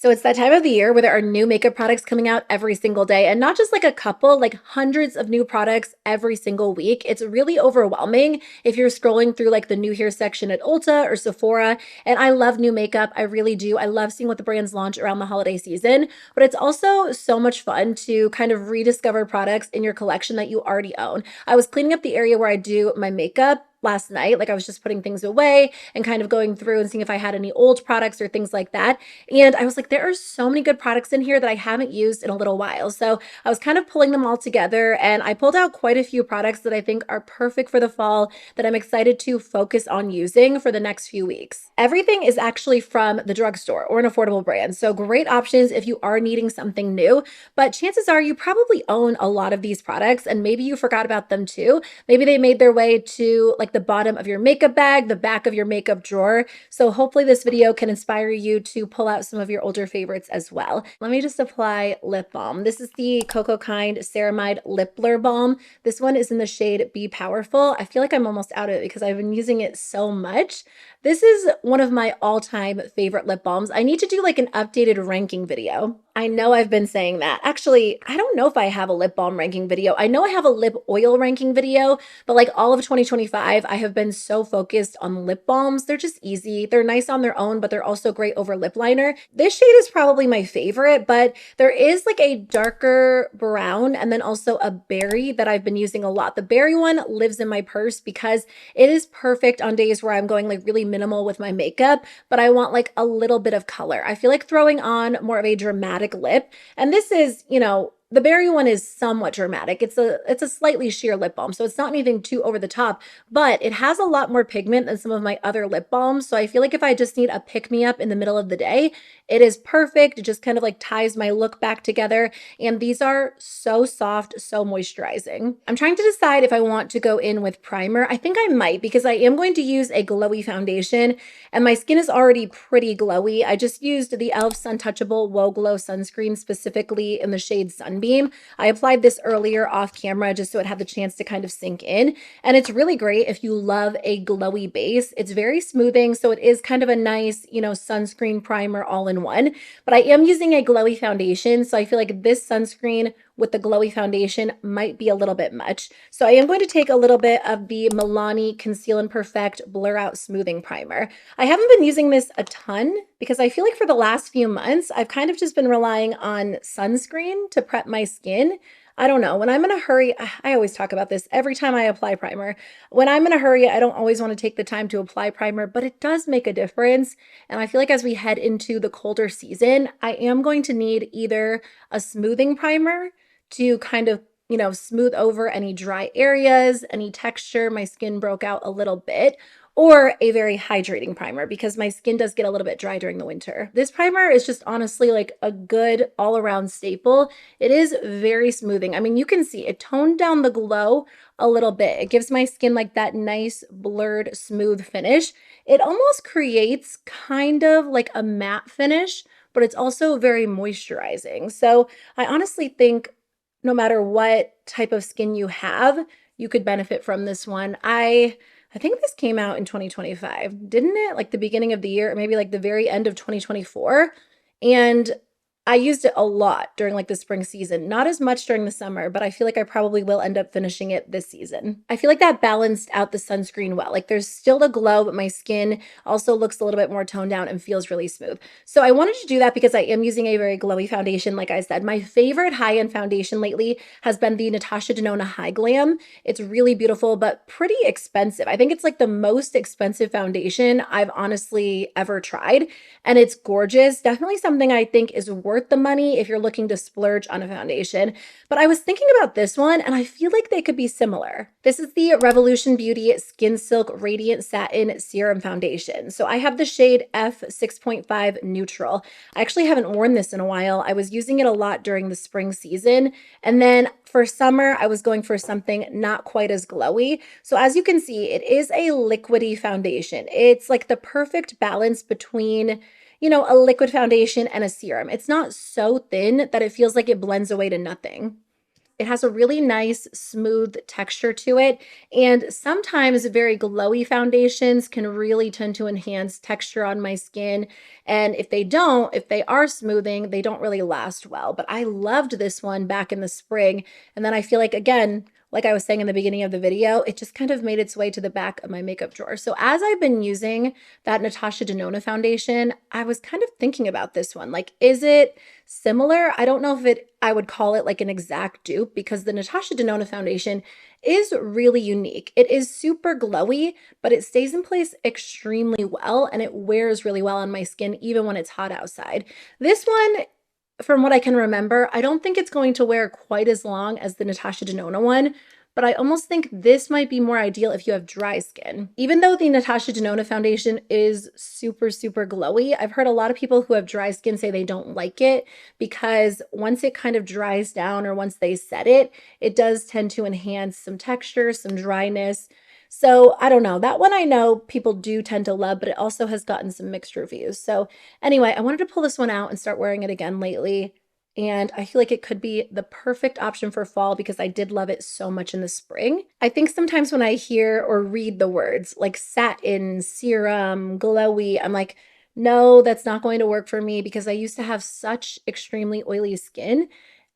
So it's that time of the year where there are new makeup products coming out every single day, and not just like a couple, like hundreds of new products every single week. It's really overwhelming if you're scrolling through like the new hair section at Ulta or Sephora. And I love new makeup. I really do. I love seeing what the brands launch around the holiday season, but it's also so much fun to kind of rediscover products in your collection that you already own. I was cleaning up the area where I do my makeup last night. Like I was just putting things away and kind of going through and seeing if I had any old products or things like that. And I was like, there are so many good products in here that I haven't used in a little while. So I was kind of pulling them all together, and I pulled out quite a few products that I think are perfect for the fall that I'm excited to focus on using for the next few weeks. Everything is actually from the drugstore or an affordable brand. So great options if you are needing something new, but chances are you probably own a lot of these products and maybe you forgot about them too. Maybe they made their way to like the bottom of your makeup bag, the back of your makeup drawer. So hopefully this video can inspire you to pull out some of your older favorites as well. Let me just apply lip balm. This is the Cocoa Kind Ceramide Lip Blur Balm. This one is in the shade Be Powerful. I feel like I'm almost out of it because I've been using it so much. This is one of my all-time favorite lip balms. I need to do like an updated ranking video. I know I've been saying that. Actually, I don't know if I have a lip balm ranking video. I know I have a lip oil ranking video, but like all of 2025, I have been so focused on lip balms. They're just easy. They're nice on their own, but they're also great over lip liner. This shade is probably my favorite, but there is like a darker brown and then also a berry that I've been using a lot. The berry one lives in my purse because it is perfect on days where I'm going like really minimal with my makeup, but I want like a little bit of color. I feel like throwing on more of a dramatic lip. And this is, you know, the berry one is somewhat dramatic. It's a slightly sheer lip balm, so it's not anything too over the top, but it has a lot more pigment than some of my other lip balms. So I feel like if I just need a pick-me-up in the middle of the day, it is perfect. It just kind of like ties my look back together. And these are so soft, so moisturizing. I'm trying to decide if I want to go in with primer. I think I might because I am going to use a glowy foundation and my skin is already pretty glowy. I just used the e.l.f. Suntouchable Whoa Glow Sunscreen specifically in the shade Sunbeam. I applied this earlier off camera just so it had the chance to kind of sink in. And it's really great if you love a glowy base. It's very smoothing, so it is kind of a nice, you know, sunscreen primer all in one. But I am using a glowy foundation, so I feel like this sunscreen with the glowy foundation might be a little bit much. So I am going to take a little bit of the Milani Conceal and Perfect Blur Out Smoothing Primer. I haven't been using this a ton because I feel like for the last few months, I've kind of just been relying on sunscreen to prep my skin. I don't know. When I'm in a hurry, I always talk about this every time I apply primer. When I'm in a hurry, I don't always want to take the time to apply primer, but it does make a difference. And I feel like as we head into the colder season, I am going to need either a smoothing primer to kind of, you know, smooth over any dry areas, any texture. My skin broke out a little bit, or a very hydrating primer because my skin does get a little bit dry during the winter. This primer is just honestly like a good all-around staple. It is very smoothing. I mean, you can see it toned down the glow a little bit. It gives my skin like that nice blurred smooth finish. It almost creates kind of like a matte finish, but it's also very moisturizing. So I honestly think no matter what type of skin you have, you could benefit from this one. I think this came out in 2025, didn't it? Like the beginning of the year, or maybe like the very end of 2024. And I used it a lot during like the spring season, not as much during the summer, but I feel like I probably will end up finishing it this season. I feel like that balanced out the sunscreen well. Like there's still a glow, but my skin also looks a little bit more toned down and feels really smooth. So I wanted to do that because I am using a very glowy foundation. Like I said, my favorite high-end foundation lately has been the Natasha Denona High Glam. It's really beautiful, but pretty expensive. I think it's like the most expensive foundation I've honestly ever tried. And it's gorgeous. Definitely something I think is worth the money if you're looking to splurge on a foundation. But I was thinking about this one and I feel like they could be similar. This is the Revolution Beauty Skin Silk Radiant Satin Serum Foundation. So I have the shade F 6.5 Neutral. I actually haven't worn this in a while. I was using it a lot during the spring season. And then for summer, I was going for something not quite as glowy. So as you can see, it is a liquidy foundation. It's like the perfect balance between, you know, a liquid foundation and a serum. It's not so thin that it feels like it blends away to nothing. it has a really nice smooth texture to it. And sometimes very glowy foundations can really tend to enhance texture on my skin. And if they don't, if they are smoothing, they don't really last well. But I loved this one back in the spring. And then I feel like, again, like I was saying in the beginning of the video, it just kind of made its way to the back of my makeup drawer. So as I've been using that Natasha Denona foundation, I was kind of thinking about this one. Like, is it similar? I don't know if I would call it like an exact dupe, because the Natasha Denona foundation is really unique. It is super glowy, but it stays in place extremely well and it wears really well on my skin even when it's hot outside. This one, from what I can remember, I don't think it's going to wear quite as long as the Natasha Denona one, but I almost think this might be more ideal if you have dry skin. Even though the Natasha Denona foundation is super, super glowy, I've heard a lot of people who have dry skin say they don't like it because once it kind of dries down or once they set it, it does tend to enhance some texture, some dryness. So I don't know. That one I know people do tend to love, but it also has gotten some mixed reviews. So anyway, I wanted to pull this one out and start wearing it again lately. And I feel like it could be the perfect option for fall because I did love it so much in the spring. I think sometimes when I hear or read the words like satin, serum, glowy, I'm like, no, that's not going to work for me because I used to have such extremely oily skin.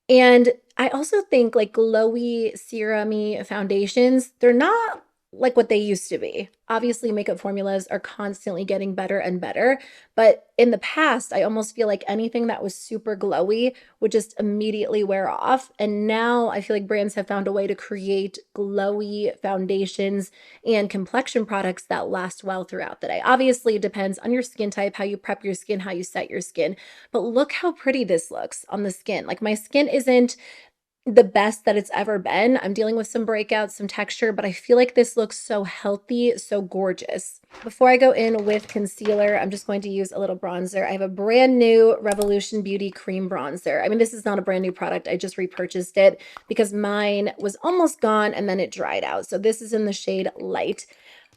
And I also think like glowy, serum-y foundations, they're not like what they used to be. Obviously, makeup formulas are constantly getting better and better, but in the past, I almost feel like anything that was super glowy would just immediately wear off. And now I feel like brands have found a way to create glowy foundations and complexion products that last well throughout the day. Obviously, it depends on your skin type, how you prep your skin, how you set your skin, but look how pretty this looks on the skin. Like my skin isn't the best that it's ever been. I'm dealing with some breakouts, some texture, but I feel like this looks so healthy, so gorgeous. Before I go in with concealer, I'm just going to use a little bronzer. I have a brand new Revolution Beauty cream bronzer. I mean, this is not a brand new product. I just repurchased it because mine was almost gone and then it dried out. So this is in the shade Light.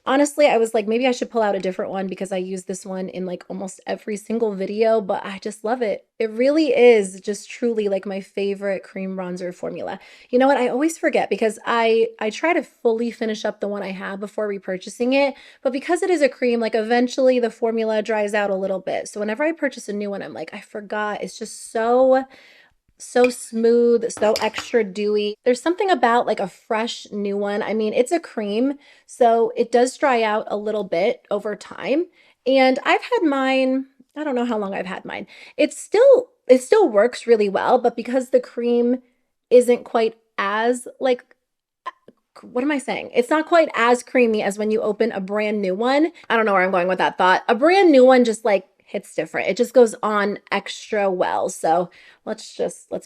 Honestly, I was like, maybe I should pull out a different one because I use this one in like almost every single video, but I just love it. It really is just truly like my favorite cream bronzer formula. You know what? I always forget because I try to fully finish up the one I have before repurchasing it, but because it is a cream, like eventually the formula dries out a little bit. So whenever I purchase a new one, I'm like, I forgot. It's just so smooth, so extra dewy. There's something about like a fresh new one. I mean, it's a cream, so it does dry out a little bit over time. And I've had mine, I don't know how long I've had mine. It still works really well, but because the cream isn't quite as like what am I saying? It's not quite as creamy as when you open a brand new one. I don't know where I'm going with that thought. A brand new one just like hits different. It just goes on extra well. So let's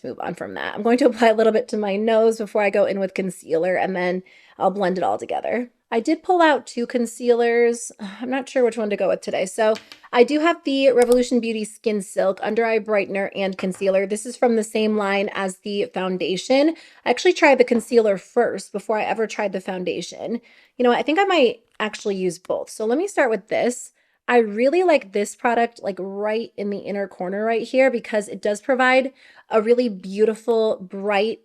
move on from that. I'm going to apply a little bit to my nose before I go in with concealer and then I'll blend it all together. I did pull out two concealers. I'm not sure which one to go with today. So I do have the Revolution Beauty Skin Silk Under Eye Brightener and Concealer. This is from the same line as the foundation. I actually tried the concealer first before I ever tried the foundation. You know what? I think I might actually use both. So let me start with this. I really like this product like right in the inner corner right here because it does provide a really beautiful, bright,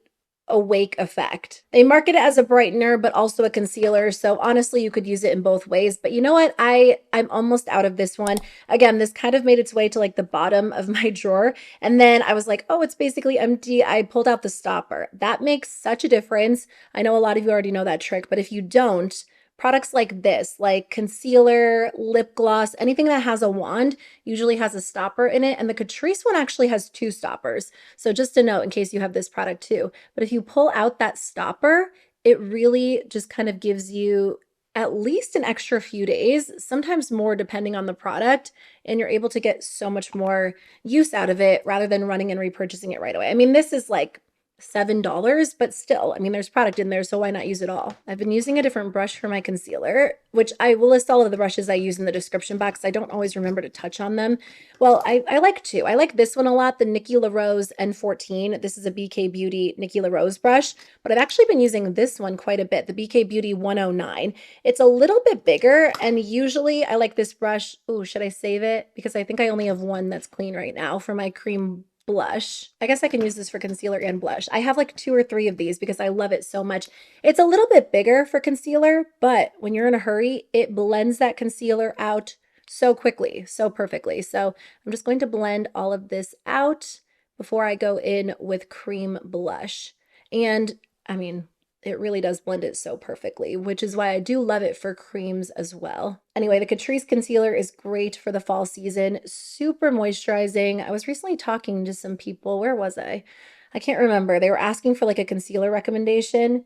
awake effect. They market it as a brightener, but also a concealer. So honestly, you could use it in both ways. But you know what? I'm almost out of this one. Again, this kind of made its way to like the bottom of my drawer. And then I was like, oh, it's basically empty. I pulled out the stopper. That makes such a difference. I know a lot of you already know that trick, but if you don't, products like this, like concealer, lip gloss, anything that has a wand usually has a stopper in it. And the Catrice one actually has two stoppers. So just a note in case you have this product too. But if you pull out that stopper, it really just kind of gives you at least an extra few days, sometimes more depending on the product, and you're able to get so much more use out of it rather than running and repurchasing it right away. I mean, this is like $7, but still, I mean, there's product in there, so why not use it all? I've been using a different brush for my concealer, which I will list all of the brushes I use in the description box. I don't always remember to touch on them. Well, I like two. I like this one a lot, the Nikki LaRose N14. This is a BK Beauty Nikki LaRose brush, but I've actually been using this one quite a bit, the BK Beauty 109. It's a little bit bigger, and usually I like this brush. Oh, should I save it? Because I think I only have one that's clean right now for my cream blush. I guess I can use this for concealer and blush. I have like 2 or 3 of these because I love it so much. It's a little bit bigger for concealer, but when you're in a hurry, it blends that concealer out so quickly, so perfectly. So I'm just going to blend all of this out before I go in with cream blush. And I mean, it really does blend it so perfectly, which is why I do love it for creams as well. Anyway, the Catrice concealer is great for the fall season, super moisturizing. I was recently talking to some people. Where was I? I can't remember. They were asking for like a concealer recommendation,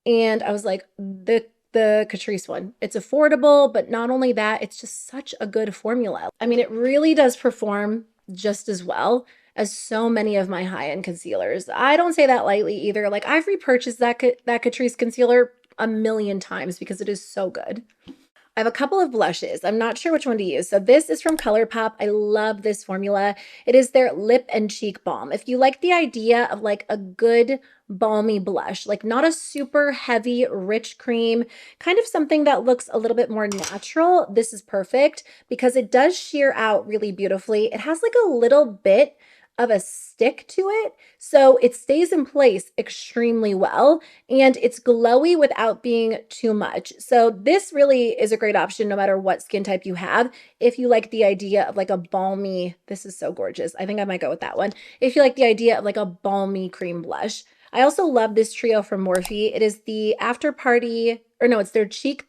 and I was like, the Catrice one. It's affordable, but not only that, it's just such a good formula. I mean, it really does perform just as well as so many of my high-end concealers. I don't say that lightly either. Like, I've repurchased that Catrice concealer a million times because it is so good. I have a couple of blushes. I'm not sure which one to use. So this is from ColourPop. I love this formula. It is their lip and cheek balm. If you like the idea of like a good balmy blush, like not a super heavy, rich cream, kind of something that looks a little bit more natural, this is perfect because it does sheer out really beautifully. It has like a little bit of a stick to it, so it stays in place extremely well, and it's glowy without being too much. So this really is a great option no matter what skin type you have. If you like the idea of like a balmy, this is so gorgeous. I think I might go with that one. If you like the idea of like a balmy cream blush. I also love this trio from Morphe. It is the After Party, or no, it's their Cheek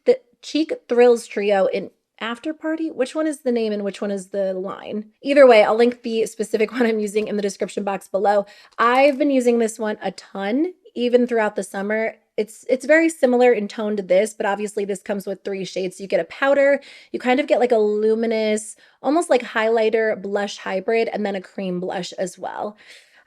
Thrills trio in After Party. Which one is the name and which one is the line? Either way, I'll link the specific one I'm using in the description box below. I've been using this one a ton, even throughout the summer. It's very similar in tone to this, but obviously this comes with 3 shades. You get a powder, you kind of get like a luminous, almost like highlighter blush hybrid, and then a cream blush as well.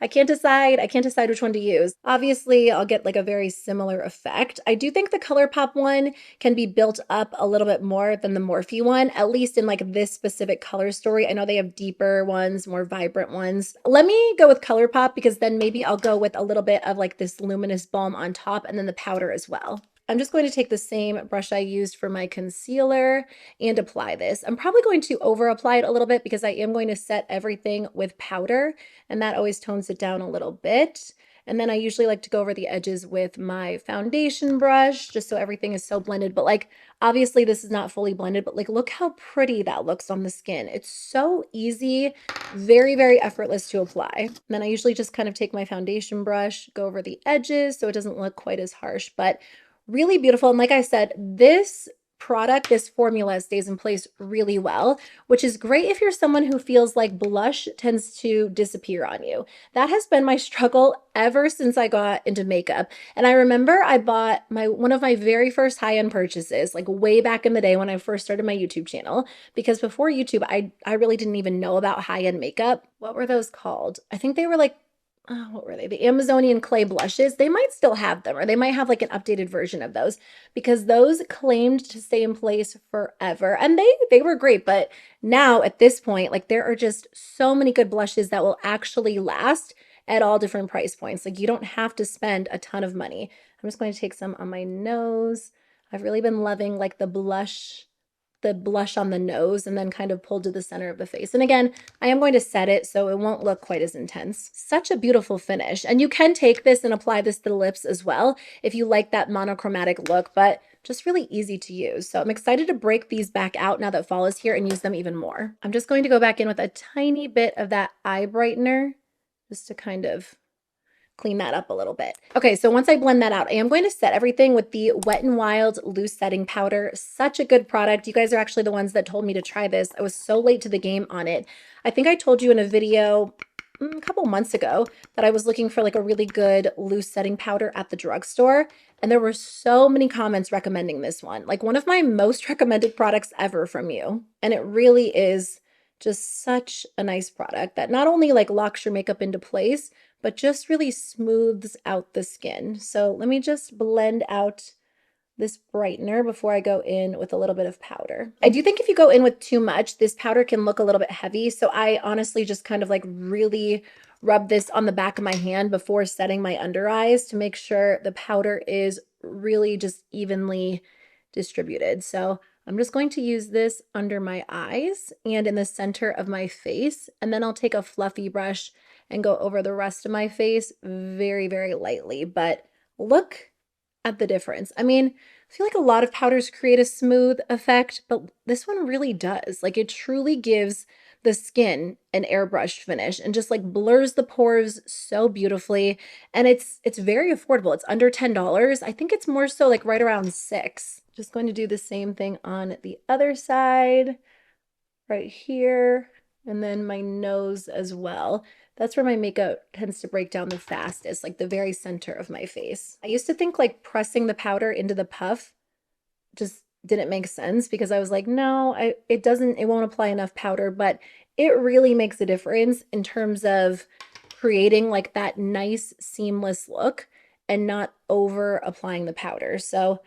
I can't decide. I can't decide which one to use. Obviously, I'll get like a very similar effect. I do think the ColourPop one can be built up a little bit more than the Morphe one, at least in like this specific color story. I know they have deeper ones, more vibrant ones. Let me go with ColourPop because then maybe I'll go with a little bit of like this luminous balm on top and then the powder as well. I'm just going to take the same brush I used for my concealer and apply this. I'm probably going to over apply it a little bit because I am going to set everything with powder, and that always tones it down a little bit. And then I usually like to go over the edges with my foundation brush just so everything is so blended. But like, obviously this is not fully blended, but like, look how pretty that looks on the skin. It's so easy, very, very effortless to apply. And then I usually just kind of take my foundation brush, go over the edges so it doesn't look quite as harsh, but really beautiful. And like I said, this product, this formula stays in place really well, which is great if you're someone who feels like blush tends to disappear on you. That has been my struggle ever since I got into makeup. And I remember I bought one of my very first high-end purchases, like way back in the day when I first started my YouTube channel, because before YouTube, I really didn't even know about high-end makeup. What were those called? I think they were like, what were they? The Amazonian clay blushes. They might still have them, or they might have like an updated version of those because those claimed to stay in place forever. And they were great. But now at this point, like there are just so many good blushes that will actually last at all different price points. Like you don't have to spend a ton of money. I'm just going to take some on my nose. I've really been loving like the blush on the nose and then kind of pulled to the center of the face. And again, I am going to set it so it won't look quite as intense. Such a beautiful finish. And you can take this and apply this to the lips as well if you like that monochromatic look, but just really easy to use. So I'm excited to break these back out now that fall is here and use them even more. I'm just going to go back in with a tiny bit of that eye brightener just to kind of clean that up a little bit. Okay, so once I blend that out, I am going to set everything with the Wet n Wild Loose Setting Powder. Such a good product. You guys are actually the ones that told me to try this. I was so late to the game on it. I think I told you in a video a couple months ago that I was looking for like a really good loose setting powder at the drugstore, and there were so many comments recommending this one. Like one of my most recommended products ever from you. And it really is just such a nice product that not only like locks your makeup into place, but just really smooths out the skin. So let me just blend out this brightener before I go in with a little bit of powder. I do think if you go in with too much, this powder can look a little bit heavy. So I honestly just kind of like really rub this on the back of my hand before setting my under eyes to make sure the powder is really just evenly distributed. So I'm just going to use this under my eyes and in the center of my face, and then I'll take a fluffy brush and go over the rest of my face very, very lightly. But look at the difference. I mean, I feel like a lot of powders create a smooth effect, but this one really does. Like, it truly gives the skin an airbrushed finish and just like blurs the pores so beautifully. And it's very affordable. It's under $10. I think it's more so like right around 6. Just going to do the same thing on the other side, right here, and then my nose as well. That's where my makeup tends to break down the fastest, like the very center of my face. I used to think like pressing the powder into the puff just didn't make sense because I was like, no, it won't apply enough powder, but it really makes a difference in terms of creating like that nice seamless look and not over applying the powder. So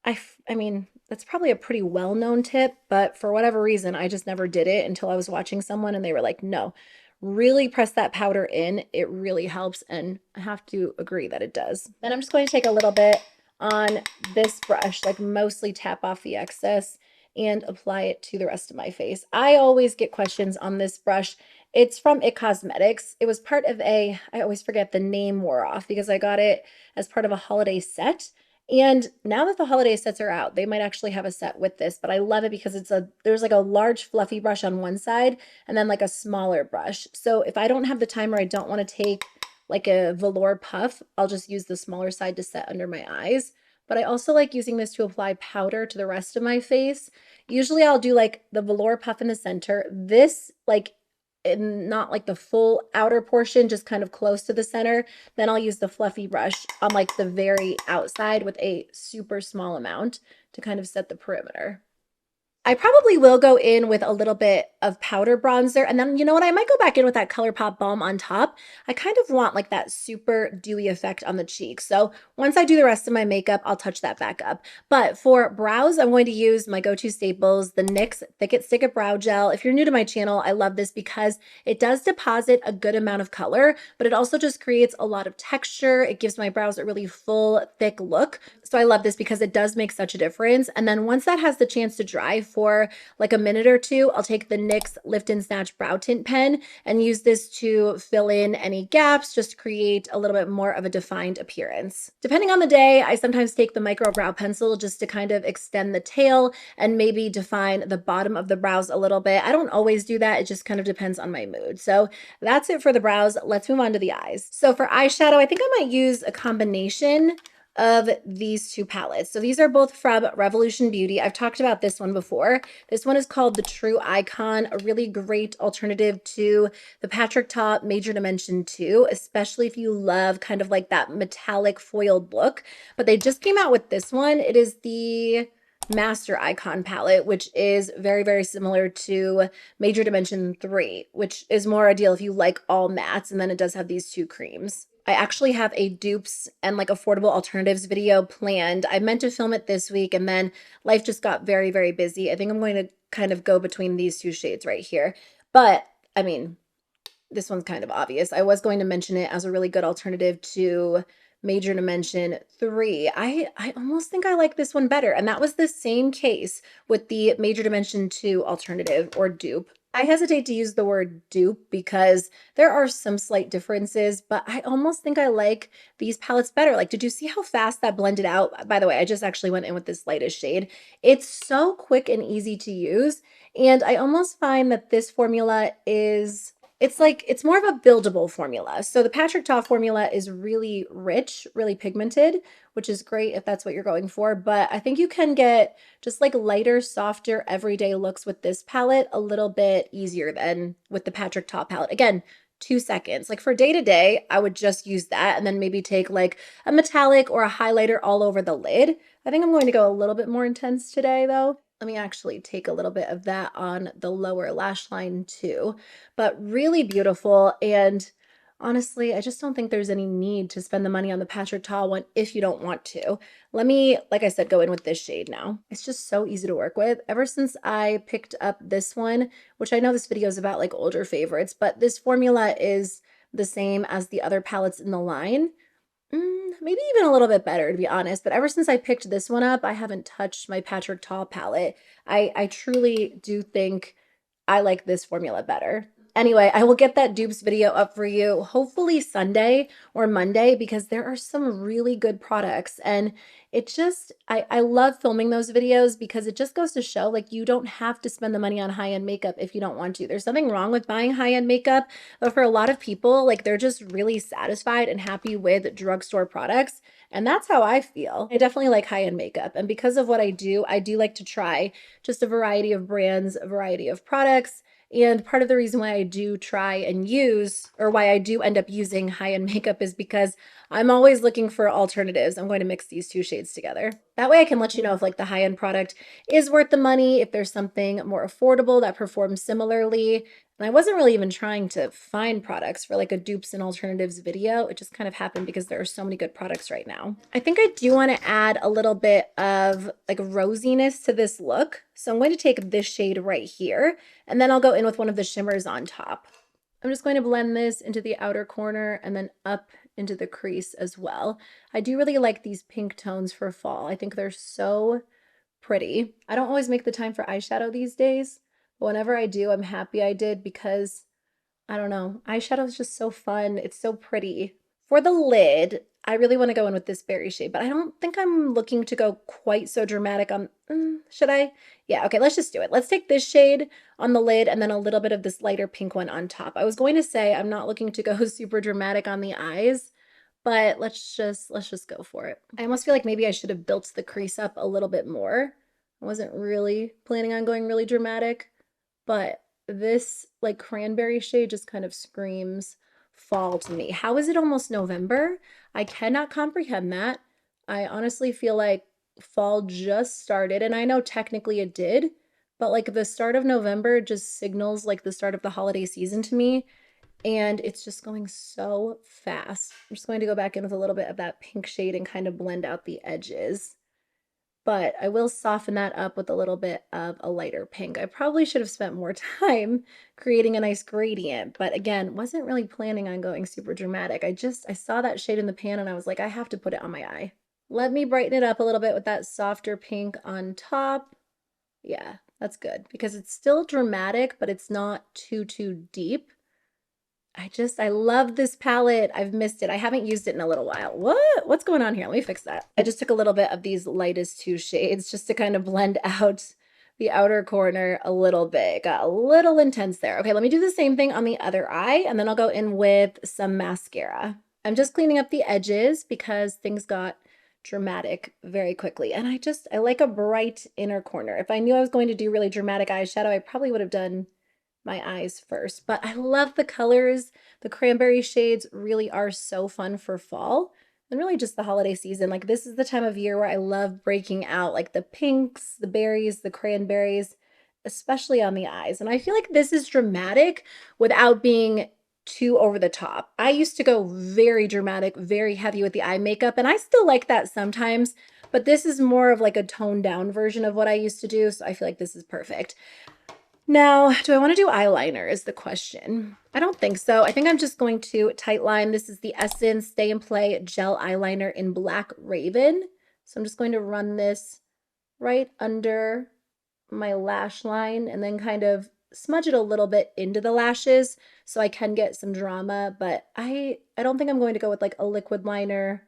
I mean, that's probably a pretty well-known tip, but for whatever reason, I just never did it until I was watching someone and they were like, no, really press that powder in. It really helps. And I have to agree that it does. Then I'm just going to take a little bit on this brush, like mostly tap off the excess and apply it to the rest of my face. I always get questions on this brush. It's from It Cosmetics. It was part of I always forget the name wore off because I got it as part of a holiday set. And now that the holiday sets are out, they might actually have a set with this, but I love it because there's like a large fluffy brush on one side and then like a smaller brush. So if I don't have the time or I don't want to take like a velour puff, I'll just use the smaller side to set under my eyes. But I also like using this to apply powder to the rest of my face. Usually I'll do like the velour puff in the center. This like not like the full outer portion, just kind of close to the center. Then I'll use the fluffy brush on like the very outside with a super small amount to kind of set the perimeter. I probably will go in with a little bit of powder bronzer. And then, you know what? I might go back in with that ColourPop balm on top. I kind of want like that super dewy effect on the cheeks. So once I do the rest of my makeup, I'll touch that back up. But for brows, I'm going to use my go-to staples, the NYX Thick It Stick It Brow Gel. If you're new to my channel, I love this because it does deposit a good amount of color, but it also just creates a lot of texture. It gives my brows a really full, thick look. So I love this because it does make such a difference. And then once that has the chance to dry for like a minute or two, I'll take the NYX Lift and Snatch Brow Tint Pen and use this to fill in any gaps, just to create a little bit more of a defined appearance. Depending on the day, I sometimes take the micro brow pencil just to kind of extend the tail and maybe define the bottom of the brows a little bit. I don't always do that. It just kind of depends on my mood. So that's it for the brows. Let's move on to the eyes. So for eyeshadow, I think I might use a combination of these two palettes. So these are both from Revolution Beauty. I've talked about this one before. This one is called the True Icon, a really great alternative to the Patrick Ta Major Dimension 2, especially if you love kind of like that metallic foiled look. But they just came out with this one. It is the Master Icon palette, which is very, very similar to Major Dimension 3, which is more ideal if you like all mattes, and then it does have these two creams. I actually have a dupes and like affordable alternatives video planned. I meant to film it this week and then life just got very, very busy. I think I'm going to kind of go between these two shades right here. But I mean, this one's kind of obvious. I was going to mention it as a really good alternative to Major Dimension 3. I almost think I like this one better. And that was the same case with the Major Dimension 2 alternative or dupe. I hesitate to use the word dupe because there are some slight differences, but I almost think I like these palettes better. Like, did you see how fast that blended out? By the way, I just actually went in with this lightest shade. It's so quick and easy to use. And I almost find that this formula is it's more of a buildable formula. So the Patrick Ta formula is really rich, really pigmented, which is great if that's what you're going for. But I think you can get just like lighter, softer, everyday looks with this palette a little bit easier than with the Patrick Ta palette. Again, 2 seconds. Like for day to day, I would just use that and then maybe take like a metallic or a highlighter all over the lid. I think I'm going to go a little bit more intense today though. Let me actually take a little bit of that on the lower lash line too, but really beautiful. And honestly, I just don't think there's any need to spend the money on the Patrick Ta one if you don't want to. Let me, like I said, go in with this shade now. It's just so easy to work with. Ever since I picked up this one, which I know this video is about like older favorites, but this formula is the same as the other palettes in the line. Maybe even a little bit better, to be honest. But ever since I picked this one up, I haven't touched my Patrick Ta palette. I truly do think I like this formula better. Anyway, I will get that dupes video up for you hopefully Sunday or Monday because there are some really good products. And it just, I love filming those videos because it just goes to show like you don't have to spend the money on high-end makeup if you don't want to. There's nothing wrong with buying high-end makeup, but for a lot of people, like they're just really satisfied and happy with drugstore products. And that's how I feel. I definitely like high-end makeup. And because of what I do like to try just a variety of brands, a variety of products. And part of the reason why I do try and use, or why I do end up using high-end makeup is because I'm always looking for alternatives. I'm going to mix these two shades together. That way I can let you know if like the high-end product is worth the money, if there's something more affordable that performs similarly. And I wasn't really even trying to find products for like a dupes and alternatives video. It just kind of happened because there are so many good products right now. I think I do want to add a little bit of like rosiness to this look. So I'm going to take this shade right here, and then I'll go in with one of the shimmers on top. I'm just going to blend this into the outer corner and then up into the crease as well. I do really like these pink tones for fall. I think they're so pretty. I don't always make the time for eyeshadow these days, but whenever I do, I'm happy I did because I don't know, eyeshadow is just so fun. It's so pretty. For the lid, I really want to go in with this berry shade, but I don't think I'm looking to go quite so dramatic on, should I? Yeah, okay, let's just do it. Let's take this shade on the lid and then a little bit of this lighter pink one on top. I was going to say I'm not looking to go super dramatic on the eyes, but let's just go for it. I almost feel like maybe I should have built the crease up a little bit more. I wasn't really planning on going really dramatic, but this like cranberry shade just kind of screams fall to me. How is it almost November? I cannot comprehend that. I honestly feel like fall just started, and I know technically it did, but like the start of November just signals like the start of the holiday season to me, and it's just going so fast. I'm just going to go back in with a little bit of that pink shade and kind of blend out the edges. But I will soften that up with a little bit of a lighter pink. I probably should have spent more time creating a nice gradient, but again, wasn't really planning on going super dramatic. I saw that shade in the pan and I was like, I have to put it on my eye. Let me brighten it up a little bit with that softer pink on top. Yeah, that's good because it's still dramatic, but it's not too deep. I love this palette. I've missed it. I haven't used it in a little while. What's going on here? Let me fix that. I just took a little bit of these lightest two shades just to kind of blend out the outer corner a little bit. It got a little intense there. Okay, let me do the same thing on the other eye, and then I'll go in with some mascara. I'm just cleaning up the edges because things got dramatic very quickly. And I like a bright inner corner. If I knew I was going to do really dramatic eyeshadow, I probably would have done my eyes first, but I love the colors. The cranberry shades really are so fun for fall and really just the holiday season. Like this is the time of year where I love breaking out like the pinks, the berries, the cranberries, especially on the eyes. And I feel like this is dramatic without being too over the top. I used to go very dramatic, very heavy with the eye makeup, and I still like that sometimes, but this is more of like a toned down version of what I used to do. So I feel like this is perfect. Now, do I want to do eyeliner is the question. I don't think so. I think I'm just going to Tightline. This is the Essence Stay and Play Gel Eyeliner in Black Raven. So I'm just going to run this right under my lash line and then kind of smudge it a little bit into the lashes so I can get some drama, but I don't think I'm going to go with like a liquid liner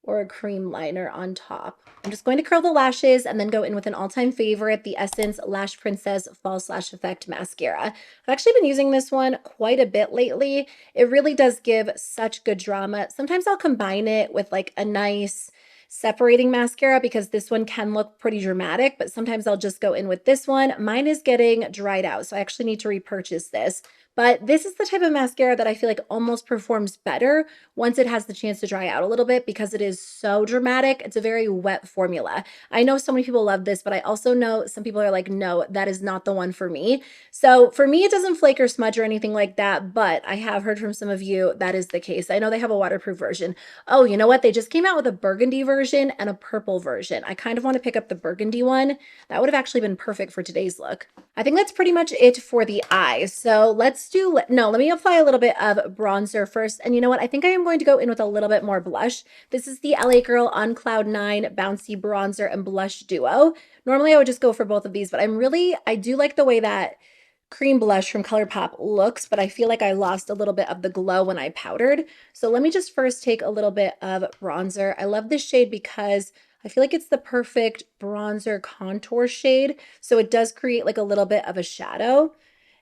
or a cream liner on top. I'm just going to curl the lashes and then go in with an all-time favorite, the Essence Lash Princess False Lash Effect Mascara. I've actually been using this one quite a bit lately. It really does give such good drama. Sometimes I'll combine it with like a nice separating mascara because this one can look pretty dramatic, but sometimes I'll just go in with this one. Mine is getting dried out, so I actually need to repurchase this. But this is the type of mascara that I feel like almost performs better once it has the chance to dry out a little bit because it is so dramatic. It's a very wet formula. I know so many people love this, but I also know some people are like, no, that is not the one for me. So for me, it doesn't flake or smudge or anything like that, but I have heard from some of you that is the case. I know they have a waterproof version. Oh, you know what? They just came out with a burgundy version and a purple version. I kind of want to pick up the burgundy one. That would have actually been perfect for today's look. I think that's pretty much it for the eyes. So let's no, let me apply a little bit of bronzer first. And you know what? I think I am going to go in with a little bit more blush. This is the LA Girl on Cloud 9 Bouncy Bronzer and Blush Duo. Normally I would just go for both of these, but I do like the way that cream blush from ColourPop looks, but I feel like I lost a little bit of the glow when I powdered. So let me just first take a little bit of bronzer. I love this shade because I feel like it's the perfect bronzer contour shade. So it does create like a little bit of a shadow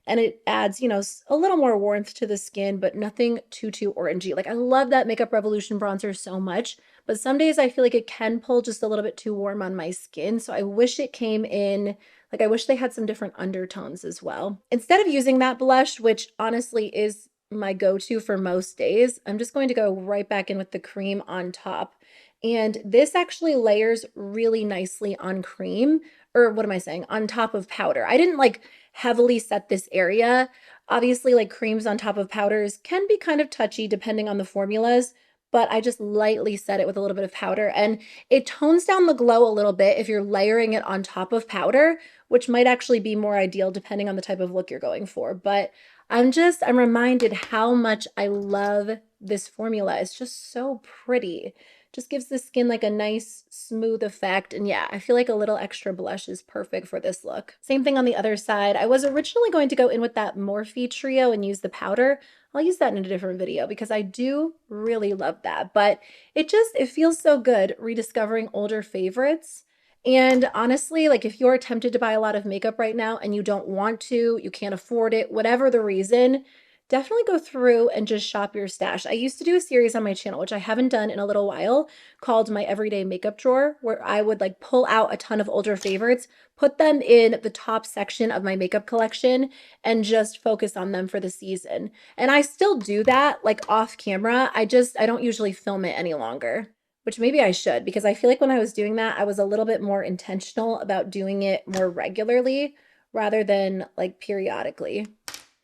and it adds, you know, a little more warmth to the skin, but nothing too orangey. Like I love that Makeup Revolution bronzer so much, but some days I feel like it can pull just a little bit too warm on my skin. So I wish it came in, like I wish they had some different undertones as well. Instead of using that blush, which honestly is my go-to for most days, I'm just going to go right back in with the cream on top. And this actually layers really nicely on cream, or what am I saying? On top of powder. I didn't like heavily set this area. Obviously, like creams on top of powders can be kind of touchy depending on the formulas, but I just lightly set it with a little bit of powder and it tones down the glow a little bit if you're layering it on top of powder, which might actually be more ideal depending on the type of look you're going for. But I'm reminded how much I love this formula. It's just so pretty. Just gives the skin like a nice smooth effect. And yeah, I feel like a little extra blush is perfect for this look. Same thing on the other side. I was originally going to go in with that Morphe trio and use the powder. I'll use that in a different video because I do really love that. But it feels so good rediscovering older favorites. And honestly, like if you're tempted to buy a lot of makeup right now and you don't want to, you can't afford it, whatever the reason, definitely go through and just shop your stash. I used to do a series on my channel, which I haven't done in a little while, called My Everyday Makeup Drawer, where I would like pull out a ton of older favorites, put them in the top section of my makeup collection, and just focus on them for the season. And I still do that like off camera. I don't usually film it any longer, which maybe I should, because I feel like when I was doing that, I was a little bit more intentional about doing it more regularly rather than like periodically.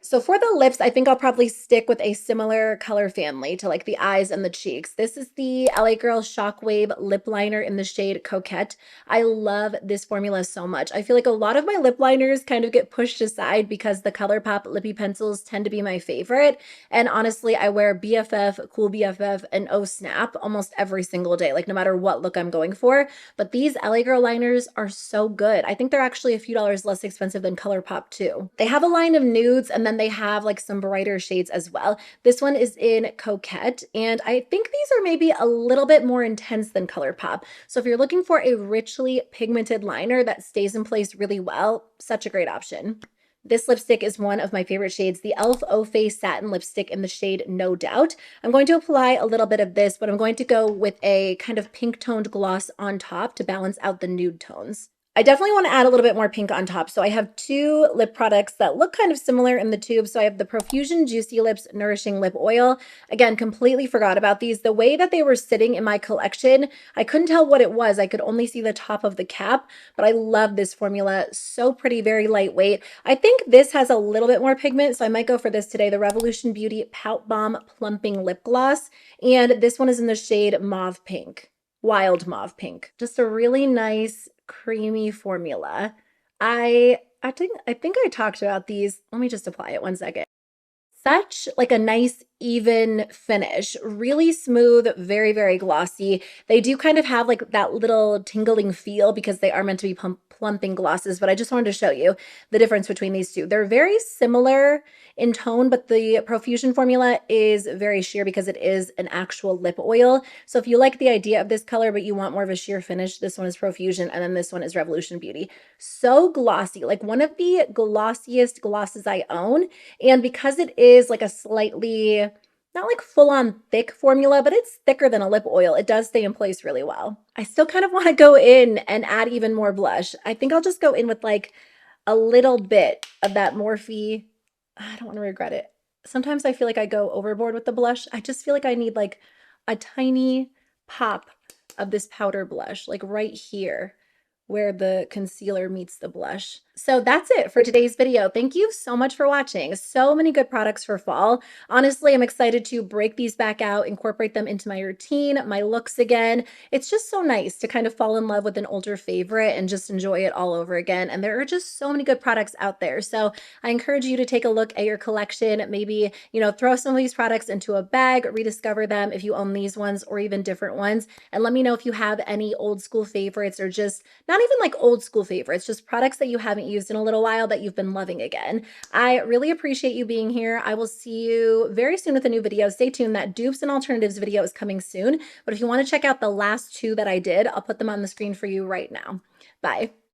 So for the lips, I think I'll probably stick with a similar color family to like the eyes and the cheeks. This is the LA Girl Shockwave Lip Liner in the shade Coquette. I love this formula so much. I feel like a lot of my lip liners kind of get pushed aside because the ColourPop lippy pencils tend to be my favorite. And honestly, I wear BFF, Cool BFF, and Oh Snap almost every single day, like no matter what look I'm going for. But these LA Girl liners are so good. I think they're actually a few dollars less expensive than ColourPop too. They have a line of nudes and then they have like some brighter shades as well. This one is in Coquette, and I think these are maybe a little bit more intense than ColourPop. So if you're looking for a richly pigmented liner that stays in place really well, such a great option. This lipstick is one of my favorite shades, the e.l.f. Eau Face Satin Lipstick in the shade No Doubt. I'm going to apply a little bit of this, but I'm going to go with a kind of pink toned gloss on top to balance out the nude tones. I definitely want to add a little bit more pink on top. So I have two lip products that look kind of similar in the tube. So I have the Profusion Juicy Lips Nourishing Lip Oil. Again, completely forgot about these. The way that they were sitting in my collection, I couldn't tell what it was. I could only see the top of the cap, but I love this formula. So pretty, very lightweight. I think this has a little bit more pigment, so I might go for this today. The Revolution Beauty Pout Bomb Plumping Lip Gloss. And this one is in the shade Mauve Pink. Wild Mauve Pink. Just a really nice creamy formula. I think I talked about these. Let me just apply it 1 second. Such like a nice even finish, really smooth, very glossy. They do kind of have like that little tingling feel because they are meant to be plumping glosses, but I just wanted to show you the difference between these two. They're very similar in tone, but the Profusion formula is very sheer because it is an actual lip oil. So if you like the idea of this color, but you want more of a sheer finish, this one is Profusion, and then this one is Revolution Beauty. So glossy, like one of the glossiest glosses I own. And because it is like a slightly, not like full-on thick formula, but it's thicker than a lip oil, it does stay in place really well. I still kind of want to go in and add even more blush. I think I'll just go in with like a little bit of that Morphe. I don't want to regret it. Sometimes I feel like I go overboard with the blush. I just feel like I need like a tiny pop of this powder blush, like right here where the concealer meets the blush. So that's it for today's video. Thank you so much for watching. So many good products for fall. Honestly, I'm excited to break these back out, incorporate them into my routine, my looks again. It's just so nice to kind of fall in love with an older favorite and just enjoy it all over again. And there are just so many good products out there. So I encourage you to take a look at your collection, maybe, throw some of these products into a bag, rediscover them if you own these ones or even different ones. And let me know if you have any old school favorites or just not even like old school favorites, just products that you haven't used in a little while that you've been loving again. I really appreciate you being here. I will see you very soon with a new video. Stay tuned. That dupes and alternatives video is coming soon. But if you want to check out the last two that I did, I'll put them on the screen for you right now. Bye.